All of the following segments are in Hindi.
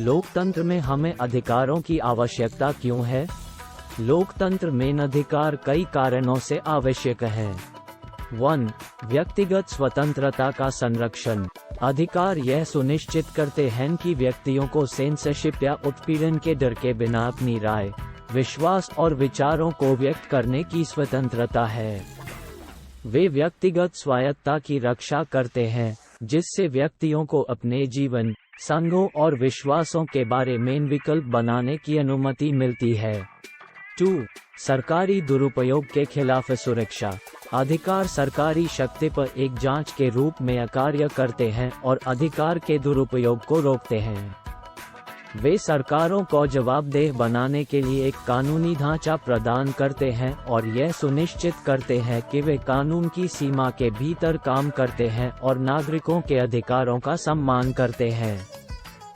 लोकतंत्र में हमें अधिकारों की आवश्यकता क्यों है? लोकतंत्र में अधिकार कई कारणों से आवश्यक है। 1. व्यक्तिगत स्वतंत्रता का संरक्षण। अधिकार यह सुनिश्चित करते हैं कि व्यक्तियों को सेंसरशिप या उत्पीड़न के डर के बिना अपनी राय, विश्वास और विचारों को व्यक्त करने की स्वतंत्रता है। वे व्यक्तिगत स्वायत्तता की रक्षा करते हैं, जिससे व्यक्तियों को अपने जीवन, संघों और विश्वासों के बारे में विकल्प बनाने की अनुमति मिलती है। 2. सरकारी दुरुपयोग के खिलाफ सुरक्षा। अधिकार सरकारी शक्ति पर एक जांच के रूप में कार्य करते हैं और अधिकार के दुरुपयोग को रोकते हैं। वे सरकारों को जवाबदेह बनाने के लिए एक कानूनी ढांचा प्रदान करते हैं और यह सुनिश्चित करते हैं कि वे कानून की सीमा के भीतर काम करते हैं और नागरिकों के अधिकारों का सम्मान करते हैं।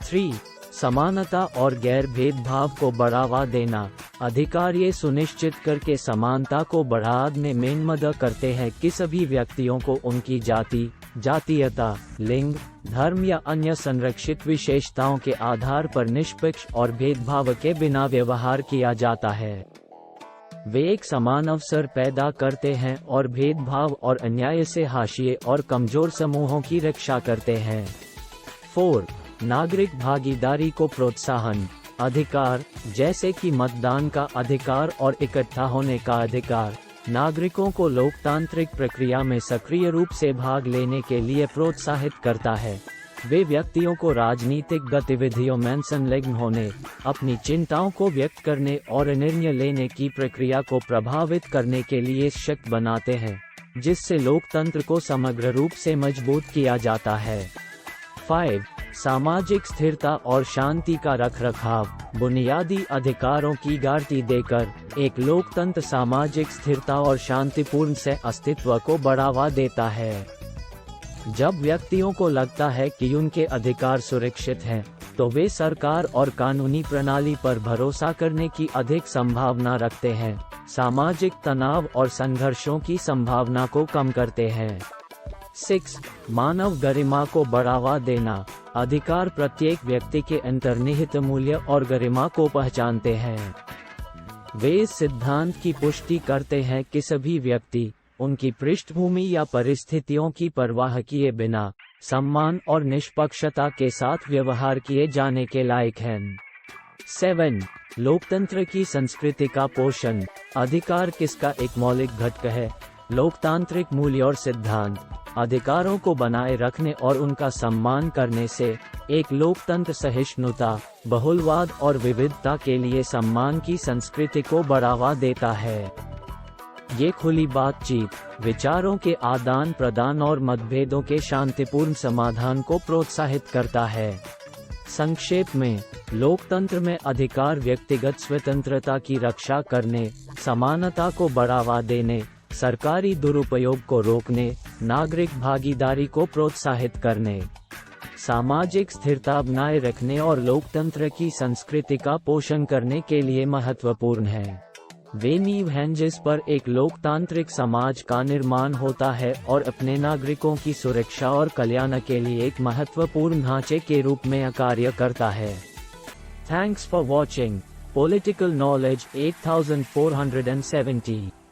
3. समानता और गैर भेदभाव को बढ़ावा देना। अधिकार ये सुनिश्चित करके समानता को बढ़ाने में मदद करते हैं कि सभी व्यक्तियों को उनकी जाति, जातीयता, लिंग, धर्म या अन्य संरक्षित विशेषताओं के आधार पर निष्पक्ष और भेदभाव के बिना व्यवहार किया जाता है। वे एक समान अवसर पैदा करते हैं और भेदभाव और अन्याय से हाशिए और कमजोर समूहों की रक्षा करते हैं। 4. नागरिक भागीदारी को प्रोत्साहन। अधिकार, जैसे कि मतदान का अधिकार और इकट्ठा होने का अधिकार, नागरिकों को लोकतांत्रिक प्रक्रिया में सक्रिय रूप से भाग लेने के लिए प्रोत्साहित करता है। वे व्यक्तियों को राजनीतिक गतिविधियों में संलग्न होने, अपनी चिंताओं को व्यक्त करने और निर्णय लेने की प्रक्रिया को प्रभावित करने के लिए सशक्त बनाते हैं, जिससे लोकतंत्र को समग्र रूप से मजबूत किया जाता है। 5. सामाजिक स्थिरता और शांति का रखरखाव। बुनियादी अधिकारों की गारंटी देकर एक लोकतंत्र सामाजिक स्थिरता और शांतिपूर्ण से अस्तित्व को बढ़ावा देता है। जब व्यक्तियों को लगता है कि उनके अधिकार सुरक्षित हैं, तो वे सरकार और कानूनी प्रणाली पर भरोसा करने की अधिक संभावना रखते हैं, सामाजिक तनाव और संघर्षों की संभावना को कम करते हैं। 6. मानव गरिमा को बढ़ावा देना। अधिकार प्रत्येक व्यक्ति के अंतर्निहित मूल्य और गरिमा को पहचानते हैं। वे इस सिद्धांत की पुष्टि करते हैं कि सभी व्यक्ति, उनकी पृष्ठभूमि या परिस्थितियों की परवाह किए बिना, सम्मान और निष्पक्षता के साथ व्यवहार किए जाने के लायक हैं। 7. लोकतंत्र की संस्कृति का पोषण। अधिकार किसका एक मौलिक घटक है? लोकतांत्रिक मूल्य और सिद्धांत। अधिकारों को बनाए रखने और उनका सम्मान करने से एक लोकतंत्र सहिष्णुता, बहुलवाद और विविधता के लिए सम्मान की संस्कृति को बढ़ावा देता है। ये खुली बातचीत, विचारों के आदान प्रदान और मतभेदों के शांतिपूर्ण समाधान को प्रोत्साहित करता है। संक्षेप में, लोकतंत्र में अधिकार व्यक्तिगत स्वतंत्रता की रक्षा करने, समानता को बढ़ावा देने, सरकारी दुरुपयोग को रोकने, नागरिक भागीदारी को प्रोत्साहित करने, सामाजिक स्थिरता बनाए रखने और लोकतंत्र की संस्कृति का पोषण करने के लिए महत्वपूर्ण है। वे नींव हैं जिस पर एक लोकतांत्रिक समाज का निर्माण होता है और अपने नागरिकों की सुरक्षा और कल्याण के लिए एक महत्वपूर्ण ढांचे के रूप में कार्य करता है। Thanks for watching. Political knowledge 8470